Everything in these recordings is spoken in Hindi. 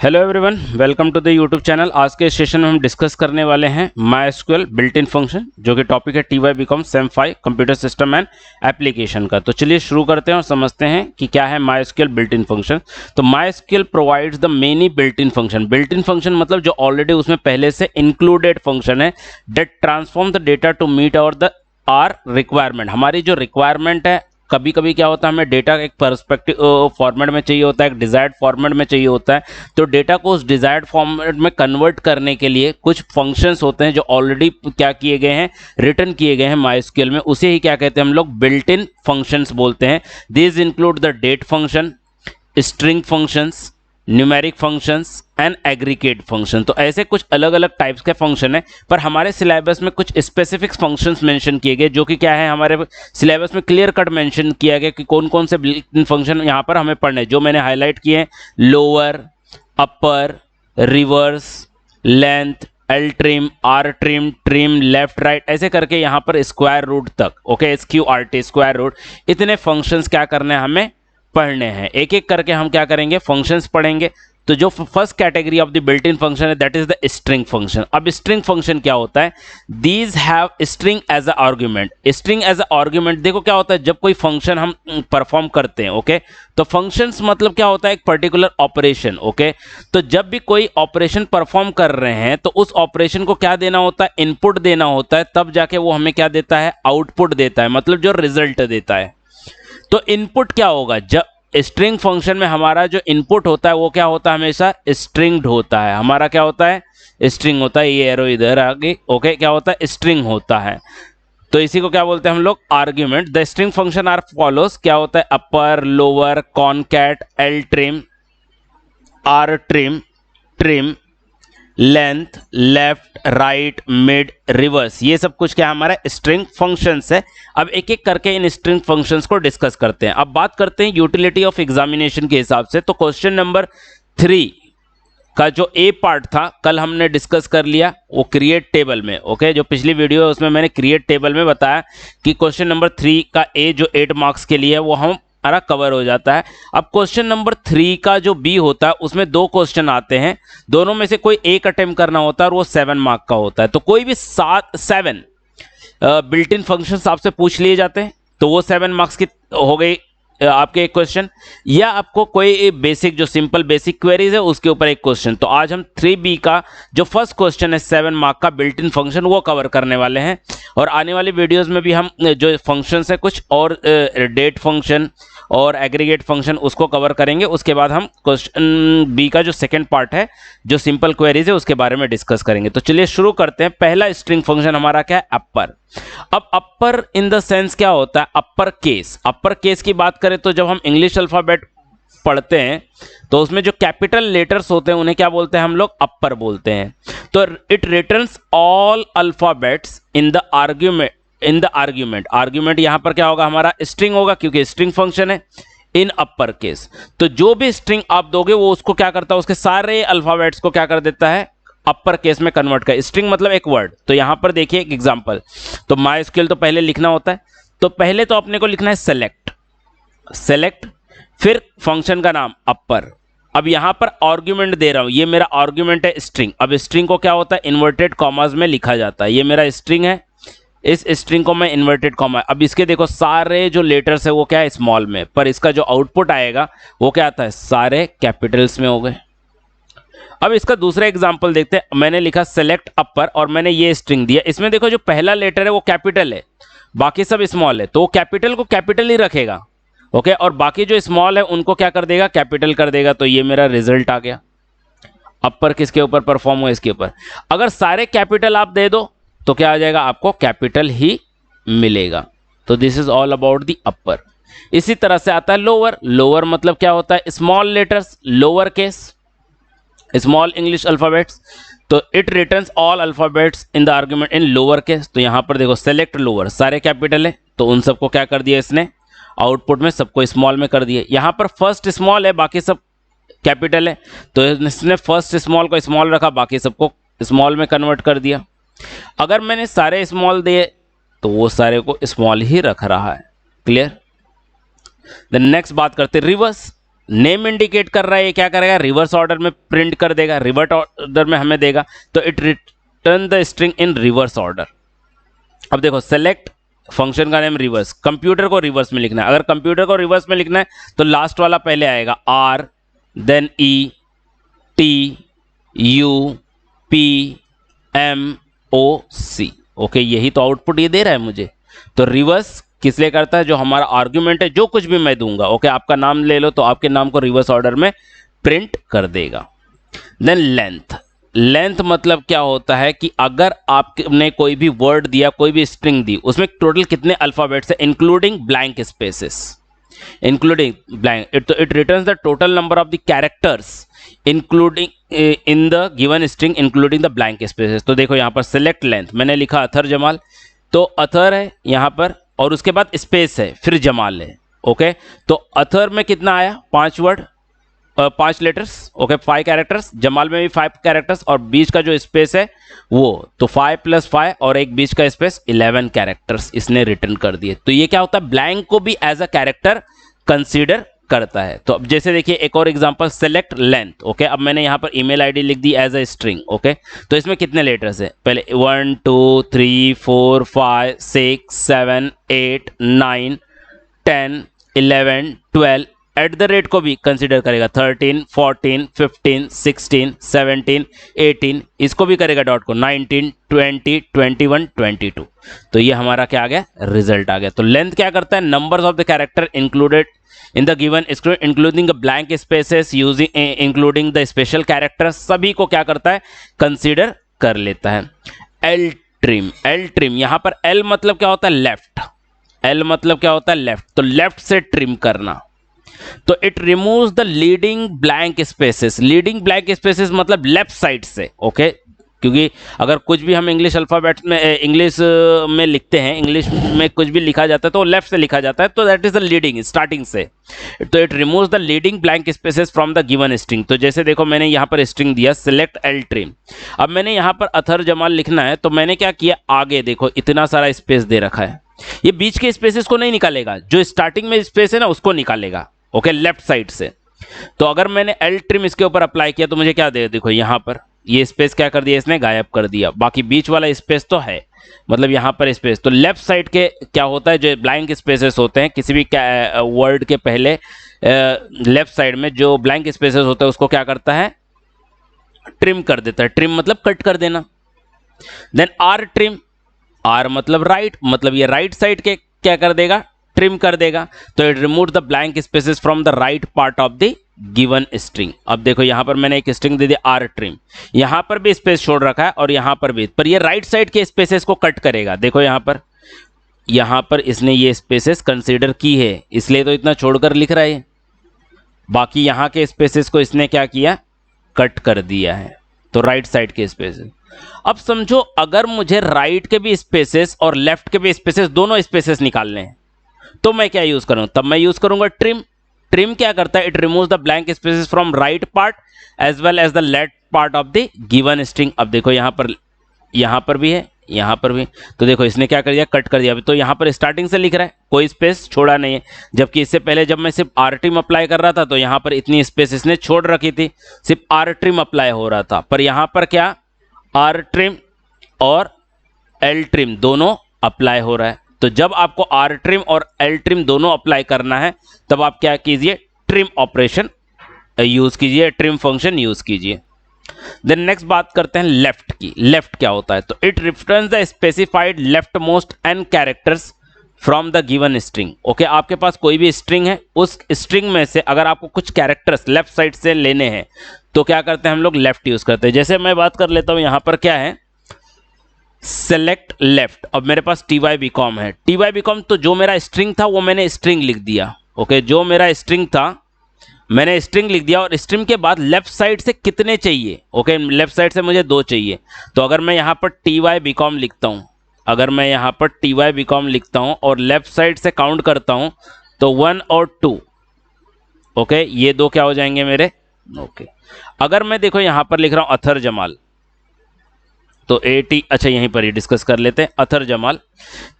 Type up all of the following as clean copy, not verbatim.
Hello everyone, welcome to the YouTube channel. आज के सेशन में हम डिस्कस करने वाले हैं MySQL बिल्ट इन फंक्शन, जो कि टॉपिक है TY BCom sem 5 computer system and application का। तो चलिए शुरू करते हैं और समझते हैं कि क्या है MySQL बिल्ट इन फंक्शन। तो MySQL provides the many built in function. Built in function मतलब जो ऑलरेडी उसमें पहले से इंक्लूडेड फंक्शन है that transform the data to meet our requirement. हमारी जो रिक्वायरमेंट है, कभी कभी क्या होता है, हमें डेटा एक पर्सपेक्टिव फॉर्मेट में चाहिए होता है, एक डिजायर्ड फॉर्मेट में चाहिए होता है। तो डेटा को उस डिजायर्ड फॉर्मेट में कन्वर्ट करने के लिए कुछ फंक्शंस होते हैं जो ऑलरेडी क्या किए गए हैं, रिटर्न किए गए हैं MySQL में। उसे ही क्या कहते हैं हम लोग, बिल्ट इन फंक्शंस बोलते हैं। This include the date function, string functions, numeric functions and aggregate function. तो ऐसे कुछ अलग अलग टाइप्स के फंक्शन है, पर हमारे सिलेबस में कुछ स्पेसिफिक फंक्शंस मेंशन किए गए, जो कि क्या है, हमारे सिलेबस में क्लियर कट मेंशन किया गया कि कौन कौन से फंक्शन यहाँ पर हमें पढ़ने हैं। जो मैंने हाईलाइट किए हैं, lower, upper, reverse, length, L trim, R trim, trim, left right, ऐसे करके यहाँ पर स्क्वायर रूट तक, ओके, SQRT स्क्वायर रूट, इतने फंक्शंस क्या करने हैं, हमें पढ़ने हैं। एक एक करके हम क्या करेंगे, फंक्शंस पढ़ेंगे। तो जो first category of the built in function है, that is the string function. अब स्ट्रिंग फंक्शन क्या होता है, these have string as a argument. String as a argument, देखो क्या होता है, जब कोई फंक्शन हम परफॉर्म करते हैं, ओके, तो फंक्शंस मतलब क्या होता है, एक पर्टिकुलर ऑपरेशन, ओके। तो जब भी कोई ऑपरेशन परफॉर्म कर रहे हैं तो उस ऑपरेशन को क्या देना होता है, इनपुट देना होता है, तब जाके वो हमें क्या देता है, आउटपुट देता है, मतलब जो रिजल्ट देता है। तो इनपुट क्या होगा, जब स्ट्रिंग फंक्शन में हमारा जो इनपुट होता है वो क्या होता है, हमेशा स्ट्रिंग्ड होता है। हमारा क्या होता है, स्ट्रिंग होता है। ये एरो इधर आगे, ओके, क्या होता है, स्ट्रिंग होता है। तो इसी को क्या बोलते हैं हम लोग, argument. The string function are follows, क्या होता है, upper, lower, concat, L trim, R trim, trim, length, left, right, mid, reverse, ये सब कुछ क्या हमारा स्ट्रिंग फंक्शंस है। अब एक एक करके इन स्ट्रिंग फंक्शंस को डिस्कस करते हैं। अब बात करते हैं यूटिलिटी ऑफ एग्जामिनेशन के हिसाब से। तो क्वेश्चन नंबर 3 का जो ए पार्ट था, कल हमने डिस्कस कर लिया, वो क्रिएट टेबल में, ओके। जो पिछली वीडियो है उसमें मैंने क्रिएट टेबल में बताया कि क्वेश्चन नंबर 3 का ए जो 8 मार्क्स के लिए है वो हमारा कवर हो जाता है। अब क्वेश्चन नंबर 3 का जो बी होता है उसमें 2 क्वेश्चन आते हैं, दोनों में से कोई एक अटेम्प्ट करना होता है और वो 7 मार्क का होता है। तो कोई भी 7 बिल्ट इन फंक्शन आपसे पूछ लिए जाते हैं, तो वो 7 मार्क्स की हो गई आपके एक क्वेश्चन, या आपको कोई बेसिक जो सिंपल बेसिक क्वेरीज है उसके ऊपर एक क्वेश्चन। तो आज हम 3B का जो फर्स्ट क्वेश्चन है 7 मार्क का बिल्ट इन फंक्शन, वो कवर करने वाले हैं। और आने वाली वीडियोस में भी हम जो फंक्शंस है कुछ और डेट फंक्शन और एग्रीगेट फंक्शन उसको कवर करेंगे। उसके बाद हम क्वेश्चन बी का जो सेकंड पार्ट है, जो सिंपल क्वेरीज है, उसके बारे में डिस्कस करेंगे। तो चलिए शुरू करते हैं। पहला स्ट्रिंग फंक्शन हमारा क्या है, अपर। अब अपर इन द सेंस क्या होता है, अपर केस। अपर केस की बात करें तो जब हम इंग्लिश अल्फाबेट पढ़ते हैं तो उसमें जो कैपिटल लेटर्स होते हैं उन्हें क्या बोलते हैं हम लोग, अपर बोलते हैं। तो it returns all alphabets in the argument. Argument यहां पर क्या होगा, हमारा स्ट्रिंग होगा, क्योंकि स्ट्रिंग फंक्शन है, इन अपर केस। तो जो भी स्ट्रिंग आप दोगे वो उसको क्या करता है, उसके सारे अल्फाबेट्स को क्या कर देता है, अपर केस में कन्वर्ट कर। स्ट्रिंग मतलब एक वर्ड। तो यहां पर देखिए एक एग्जांपल। तो MySQL तो पहले लिखना होता है, तो पहले तो अपने को लिखना है सेलेक्ट, फिर फंक्शन का नाम अपर। अब यहां पर आर्ग्यूमेंट दे रहा हूं, ये मेरा आर्ग्यूमेंट है स्ट्रिंग। अब स्ट्रिंग को क्या होता है, इन्वर्टेड कॉमास में लिखा जाता है। ये मेरा स्ट्रिंग है, इस स्ट्रिंग को मैं इन्वर्टेड कॉमा, अब इसके देखो सारे जो लेटर्स है वो क्या है, स्मॉल में, पर इसका जो आउटपुट आएगा वो क्या आता है, सारे कैपिटल्स में हो गए। अब इसका दूसरा एग्जांपल देखते हैं। मैंने लिखा सेलेक्ट अपर और मैंने ये स्ट्रिंग दिया। इसमें देखो जो पहला लेटर है वो कैपिटल है, बाकी सब स्मॉल है, तो वो कैपिटल को कैपिटल ही रखेगा, ओके, और बाकी जो स्मॉल है उनको क्या कर देगा, कैपिटल कर देगा। तो ये मेरा रिजल्ट आ गया। अपर किसके ऊपर परफॉर्म हुआ, इसके ऊपर। अगर सारे कैपिटल आप दे दो तो क्या आ जाएगा, आपको कैपिटल ही मिलेगा। तो this is all about the upper. इसी तरह से आता है लोअर। लोअर मतलब क्या होता है, small letters, lower case, small English alphabets. तो it returns all alphabets in the argument in lower case. तो यहां पर देखो सेलेक्ट लोअर, सारे कैपिटल है, तो उन सबको क्या कर दिया इसने, आउटपुट में सबको स्मॉल में कर दिया। यहां पर फर्स्ट स्मॉल है, बाकी सब कैपिटल है, तो इसने फर्स्ट स्मॉल को स्मॉल रखा, बाकी सबको स्मॉल में कन्वर्ट कर दिया। अगर मैंने सारे स्मॉल दिए तो वो सारे को स्मॉल ही रख रहा है। क्लियर। देन नेक्स्ट बात करते हैं रिवर्स। नेम इंडिकेट कर रहा है, ये क्या करेगा, रिवर्स ऑर्डर में प्रिंट कर देगा, रिवर्स ऑर्डर में हमें देगा, तो it return the string in reverse order. अब देखो सेलेक्ट फंक्शन का नेम रिवर्स, कंप्यूटर को रिवर्स में लिखना है। अगर कंप्यूटर को रिवर्स में लिखना है तो लास्ट वाला पहले आएगा, R then E T U P M O C. Okay, यही तो आउटपुट ये दे रहा है मुझे। तो रिवर्स किस लिए करता है, जो हमारा आर्ग्यूमेंट है, जो कुछ भी मैं दूंगा, ओके, आपका नाम ले लो तो आपके नाम को रिवर्स ऑर्डर में प्रिंट कर देगा। देन लेंथ, लेंथ मतलब क्या होता है कि अगर आपने कोई भी वर्ड दिया, कोई भी स्ट्रिंग दी, उसमें टोटल कितने अल्फाबेट्स है, including blank spaces, including blank, it returns the total number of the characters including in the given string including the blank spaces. तो देखो यहाँ पर सिलेक्ट लेंथ, मैंने लिखा अथर जमाल, तो अथर है यहाँ पर और उसके बाद स्पेस है, फिर जमाल है। ओके, तो अथर में कितना आया, 5 word, 5 letters, okay, 5 characters, Jamal में भी 5 कैरेक्टर्स, और बीच का जो स्पेस है वो तो 5 + 5 और एक बीच का स्पेस 11 कैरेक्टर्स इसने रिटर्न कर दिए। तो ये क्या होता है, ब्लैंक को भी एज अ कैरेक्टर कंसीडर करता है। तो अब जैसे देखिए एक और एग्जांपल, सेलेक्ट लेंथ। ओके, अब मैंने यहाँ पर ईमेल आईडी लिख दी एज अ स्ट्रिंग। ओके, तो इसमें कितने लेटर्स है, पहले 1 2 3 4 5 6 7 8 9 10 11 12, एट द रेट को भी कंसीडर करेगा, 13 14 15 16 17 18, इसको भी करेगा डॉट को, 19 20 21 22। तो ये हमारा क्या आ गया, रिजल्ट आ गया। तो लेंथ क्या करता है, numbers of the character included in the given screen including blank spaces using including the special characters, सभी को क्या करता है, कंसीडर कर लेता है। एल ट्रिम, एल ट्रिम, यहां पर एल मतलब क्या होता है, लेफ्ट, एल मतलब क्या होता है, लेफ्ट, तो लेफ्ट से ट्रिम करना। तो it removes the leading blank spaces, leading blank spaces मतलब लेफ्ट साइड से। ओके, क्योंकि अगर कुछ भी हम इंग्लिश अल्फाबेट में, इंग्लिश में लिखते हैं, इंग्लिश में कुछ भी लिखा जाता है तो लेफ्ट से लिखा जाता है, तो that is the leading, starting से। तो it removes the leading blank spaces from the given string. तो जैसे देखो मैंने यहाँ पर स्ट्रिंग दिया सिलेक्ट एल ट्रिम, अब मैंने यहाँ पर अथर जमाल लिखना है, तो मैंने क्या किया, आगे देखो इतना सारा स्पेस दे रखा है, ये बीच के स्पेसेस को नहीं निकालेगा, जो स्टार्टिंग में स्पेस है ना उसको निकालेगा। ओके, लेफ्ट साइड से। तो अगर मैंने एल ट्रिम इसके ऊपर अप्लाई किया तो मुझे क्या दे, देखो यहाँ पर ये स्पेस क्या कर दिया, इसने गायब कर दिया, बाकी बीच वाला स्पेस तो है, मतलब यहाँ पर स्पेस। तो लेफ्ट साइड के क्या होता है, जो ब्लैंक स्पेसेस होते हैं किसी भी वर्ड के पहले, लेफ्ट साइड में जो ब्लैंक स्पेसेस होते हैं उसको क्या करता है, ट्रिम कर देता है। ट्रिम मतलब कट कर देना। देन आर ट्रिम, आर मतलब राइट, मतलब ये राइट साइड के क्या कर देगा, ट्रिम कर देगा। तो it remove the blank spaces from the right part of the given string. अब देखो यहां पर मैंने एक स्ट्रिंग दे दी आर ट्रिम, यहां पर भी स्पेस छोड़ रखा है और यहां पर भी, पर ये राइट साइड के स्पेसेस को कट करेगा। देखो यहां पर इसने ये स्पेसेस कंसीडर की है, इसलिए तो इतना छोड़कर लिख रहा है, बाकी यहां के स्पेसेस को इसने क्या किया, कट कर दिया है। तो राइट साइड के स्पेसेस। अब समझो अगर मुझे राइट के भी स्पेसेस और लेफ्ट के भी स्पेसेस, दोनों स्पेसेस निकालने हैं, तो मैं क्या यूज करूं, तब मैं यूज करूंगा ट्रिम। ट्रिम क्या करता है, it removes the blank spaces from right part as well as the left part of the given string. अब देखो यहां पर भी है, यहां पर भी, तो देखो इसने क्या कर दिया, कट कर दिया। तो यहां पर स्टार्टिंग से लिख रहा है, कोई स्पेस छोड़ा नहीं है, जबकि इससे पहले जब मैं सिर्फ आर ट्रिम अप्लाई कर रहा था तो यहां पर इतनी स्पेस इसने छोड़ रखी थी, सिर्फ आर ट्रिम अप्लाई हो रहा था, पर यहां पर क्या, आर ट्रिम और एल ट्रिम दोनों अप्लाई हो रहा है। तो जब आपको आर ट्रिम और एल ट्रिम दोनों अप्लाई करना है तब आप क्या कीजिए, ट्रिम ऑपरेशन यूज कीजिए, ट्रिम फंक्शन यूज कीजिए। देन नेक्स्ट बात करते हैं लेफ्ट की। लेफ्ट क्या होता है, तो it returns the specified left most n characters from the given string. Okay, आपके पास कोई भी स्ट्रिंग है, उस स्ट्रिंग में से अगर आपको कुछ कैरेक्टर्स लेफ्ट साइड से लेने हैं तो क्या करते हैं हम लोग, लेफ्ट यूज करते हैं। जैसे मैं बात कर लेता हूं, यहां पर क्या है, सेलेक्ट लेफ्ट। अब मेरे पास TYBCom है, TYBCom, तो जो मेरा स्ट्रिंग था वो मैंने स्ट्रिंग लिख दिया। ओके, जो मेरा स्ट्रिंग था मैंने स्ट्रिंग लिख दिया, और स्ट्रिंग के बाद लेफ्ट साइड से कितने चाहिए, ओके, लेफ्ट साइड से मुझे 2 चाहिए। तो अगर मैं यहाँ पर TYBCom लिखता हूँ, अगर मैं यहाँ पर TYBCom लिखता हूँ और लेफ्ट साइड से काउंट करता हूँ तो 1 और 2, ओके, ये 2 क्या हो जाएंगे मेरे, ओके। अगर मैं देखो यहाँ पर लिख रहा हूँ अथर जमाल, तो 80, अच्छा यहीं पर ही डिस्कस कर लेते हैं। अथर जमाल,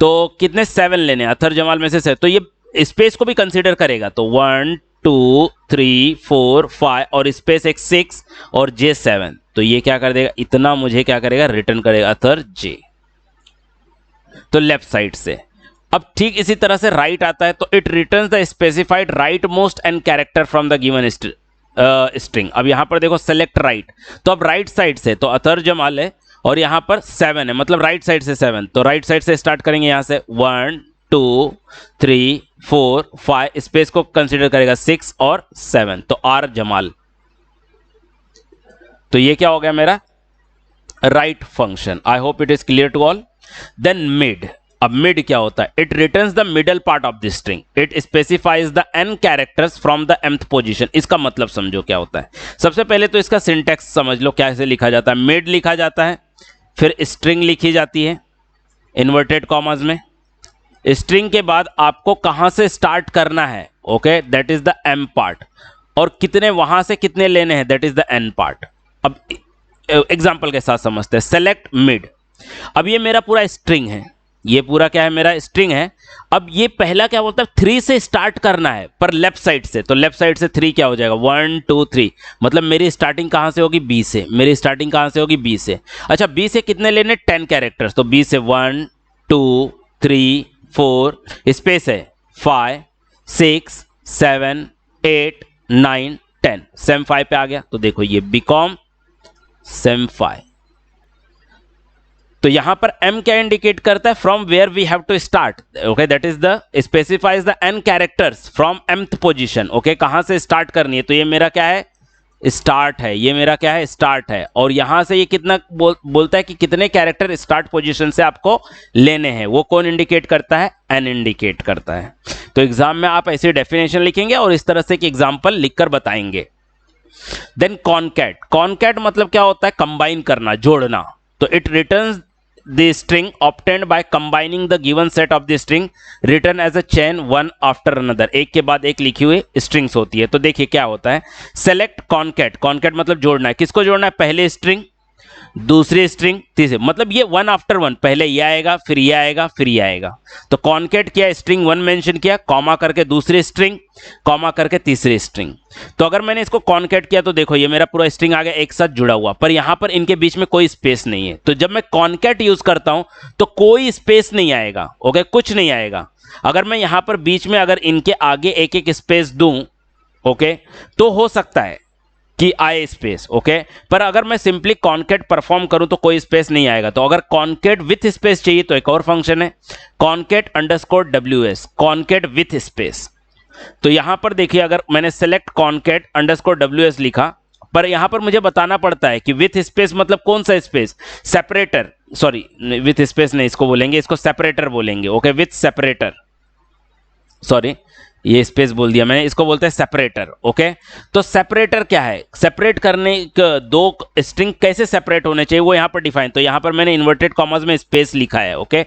तो कितने 7 लेने, अथर जमाल में से 7, तो ये स्पेस को भी कंसीडर करेगा। तो 1 2 3 4 5 और स्पेस एक 6 और J7, तो ये क्या कर देगा, इतना मुझे क्या करेगा, रिटर्न करेगा अथर J, तो लेफ्ट साइड से। अब ठीक इसी तरह से राइट आता है, तो it returns the specified right most n character from the given string. अब यहां पर देखो सेलेक्ट राइट, तो अब राइट साइड से, तो अथर जमाल है और यहां पर 7 है, मतलब राइट साइड से 7, तो राइट साइड से स्टार्ट करेंगे, यहां से 1 2 3 4 5, स्पेस को कंसीडर करेगा 6 और 7, तो आर जमाल, तो ये क्या हो गया मेरा right function. I hope it is clear to all. Then mid, अब मिड क्या होता है, it returns the middle part of the string, it specifies the n characters from the mth position. इसका मतलब समझो क्या होता है। सबसे पहले तो इसका सिंटैक्स समझ लो कैसे लिखा जाता है। मिड लिखा जाता है, फिर स्ट्रिंग लिखी जाती है इन्वर्टेड कॉमास में, स्ट्रिंग के बाद आपको कहां से स्टार्ट करना है, okay, that is the m part, और कितने वहां से कितने लेने हैं, that is the n part. अब एग्जांपल के साथ समझते हैं। सेलेक्ट मिड, अब ये मेरा पूरा स्ट्रिंग है, ये पूरा क्या है मेरा स्ट्रिंग है। अब ये पहला क्या बोलता है, 3 से स्टार्ट करना है पर लेफ्ट साइड से, तो लेफ्ट साइड से 3 क्या हो जाएगा, 1 2 3, मतलब मेरी स्टार्टिंग कहां से होगी, B से, मेरी स्टार्टिंग कहां से होगी, B से। अच्छा, B से कितने लेने, 10 कैरेक्टर्स, तो B से 1 2 3 4, स्पेस है 5 6 7 8 9 10, सेम 5 पे आ गया, तो देखो ये बिकॉम सेम 5। तो यहां पर m क्या इंडिकेट करता है, from where we have to start, okay, that is the specifies the n characters from mth position, okay, कहां से स्टार्ट करनी है, तो ये मेरा क्या है, स्टार्ट है, ये मेरा क्या है, स्टार्ट है, और यहां से ये कितना बोलता है कि कितने कैरेक्टर स्टार्ट पोजीशन से आपको लेने हैं, वो कौन इंडिकेट करता है, n इंडिकेट करता है। तो एग्जाम में आप ऐसी डेफिनेशन लिखेंगे और इस तरह से एक एग्जाम्पल लिखकर बताएंगे। देन कॉनकैट, कॉनकैट मतलब क्या होता है, कंबाइन करना, जोड़ना, तो it returns the string obtained by combining the given set of the string written as a chain one after another, एक के बाद एक लिखी हुई स्ट्रिंग्स होती है। तो देखिए क्या होता है, सेलेक्ट कॉनकैट, कॉनकैट मतलब जोड़ना है, किसको जोड़ना है, पहले स्ट्रिंग दूसरी स्ट्रिंग तीसरी, मतलब ये 1 आफ्टर 1, पहले ये आएगा फिर ये आएगा फिर ये आएगा। तो कॉनकैट किया, स्ट्रिंग 1 मेंशन किया, कॉमा करके दूसरी स्ट्रिंग, कॉमा करके तीसरी स्ट्रिंग। तो अगर मैंने इसको कॉनकैट किया तो देखो ये मेरा पूरा स्ट्रिंग आ गया एक साथ जुड़ा हुआ, पर यहां पर इनके बीच में कोई स्पेस नहीं है। तो जब मैं कॉनकैट यूज करता हूं तो कोई स्पेस नहीं आएगा, ओके, कुछ नहीं आएगा। अगर मैं यहां पर बीच में अगर इनके आगे एक एक स्पेस दूं, ओके, तो हो सकता है कि आए स्पेस, ओके, पर अगर मैं सिंपली कॉनकैट परफॉर्म करूं तो कोई स्पेस नहीं आएगा। तो अगर कॉनकैट विथ स्पेस चाहिए तो एक और फंक्शन है concat underscore WS, concat with space. तो यहां पर देखिए अगर मैंने सेलेक्ट कॉनकैट अंडरस्कोर WS लिखा, पर यहां पर मुझे बताना पड़ता है कि विथ स्पेस मतलब कौन सा space, separator, sorry with space नहीं, इसको बोलेंगे, इसको सेपरेटर बोलेंगे, ओके, विथ सेपरेटर, सॉरी ये स्पेस बोल दिया मैंने, इसको बोलते हैं सेपरेटर, ओके। तो सेपरेटर क्या है, सेपरेट करने दो स्ट्रिंग कैसे सेपरेट होने चाहिए वो यहां पर डिफाइन। तो यहां पर मैंने इन्वर्टेड कॉमास में स्पेस लिखा है, ओके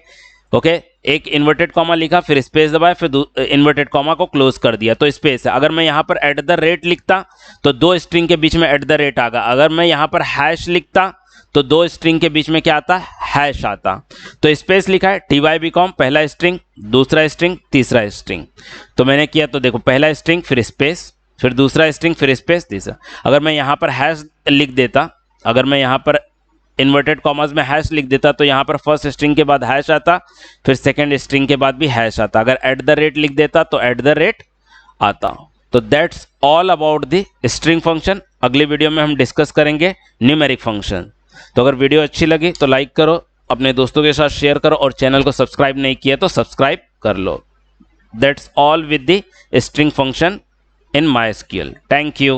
ओके, एक इन्वर्टेड कॉमा लिखा, फिर स्पेस दबाया, फिर इन्वर्टेड कॉमा को क्लोज कर दिया, तो स्पेस है। अगर मैं यहां पर एट द रेट लिखता तो दो स्ट्रिंग के बीच में एट द रेट आ गया। अगर मैं यहां पर हैश लिखता तो दो स्ट्रिंग के बीच में क्या आता है, हैश आता। तो स्पेस लिखा है TYBCOM, पहला स्ट्रिंग, दूसरा स्ट्रिंग, तीसरा स्ट्रिंग। तो मैंने किया तो देखो पहला स्ट्रिंग फिर स्पेस, फिर दूसरा स्ट्रिंग, फिर स्पेस, तीसरा। अगर मैं यहां पर हैश लिख देता, अगर मैं यहां पर इन्वर्टेड कॉमास में हैश लिख देता तो यहां पर फर्स्ट स्ट्रिंग के बाद हैश आता, फिर सेकंड स्ट्रिंग के बाद भी हैश आता। अगर एट द रेट लिख देता तो एट द रेट आता। तो that's all about the string function. अगले वीडियो में हम डिस्कस करेंगे न्यूमेरिक फंक्शन। तो अगर वीडियो अच्छी लगी तो लाइक करो, अपने दोस्तों के साथ शेयर करो, और चैनल को सब्सक्राइब नहीं किया तो सब्सक्राइब कर लो। That's all with the string function in MySQL. Thank you.